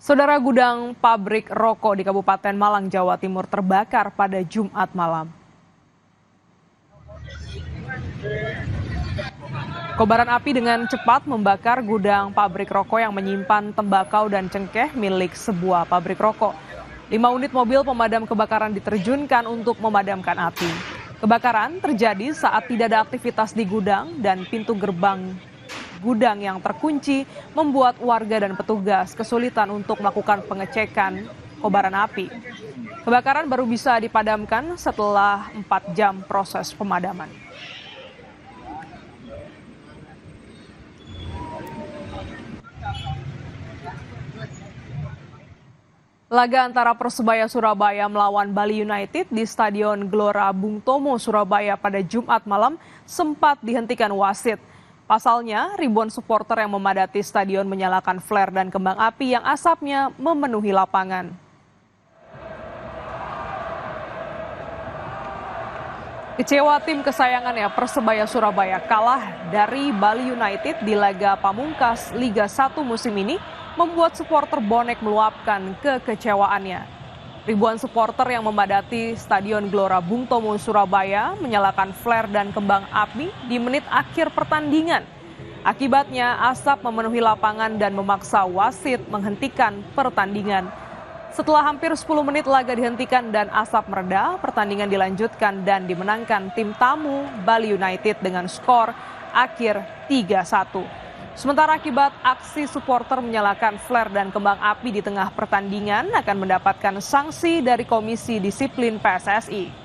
Saudara, gudang pabrik rokok di Kabupaten Malang, Jawa Timur terbakar pada Jumat malam. Kobaran api dengan cepat membakar gudang pabrik rokok yang menyimpan tembakau dan cengkeh milik sebuah pabrik rokok. 5 unit mobil pemadam kebakaran diterjunkan untuk memadamkan api. Kebakaran terjadi saat tidak ada aktivitas di gudang dan pintu gerbang gudang yang terkunci membuat warga dan petugas kesulitan untuk melakukan pengecekan kobaran api. Kebakaran baru bisa dipadamkan setelah 4 jam proses pemadaman. Laga antara Persebaya Surabaya melawan Bali United di Stadion Gelora Bung Tomo, Surabaya pada Jumat malam sempat dihentikan wasit. Pasalnya, ribuan supporter yang memadati stadion menyalakan flare dan kembang api yang asapnya memenuhi lapangan. Kecewa tim kesayangannya Persebaya Surabaya kalah dari Bali United di laga pamungkas Liga 1 musim ini membuat supporter bonek meluapkan kekecewaannya. Ribuan supporter yang memadati Stadion Gelora Bung Tomo, Surabaya menyalakan flare dan kembang api di menit akhir pertandingan. Akibatnya asap memenuhi lapangan dan memaksa wasit menghentikan pertandingan. Setelah hampir 10 menit laga dihentikan dan asap mereda, pertandingan dilanjutkan dan dimenangkan tim tamu Bali United dengan skor akhir 3-1. Sementara akibat aksi supporter menyalakan flare dan kembang api di tengah pertandingan akan mendapatkan sanksi dari Komisi Disiplin PSSI.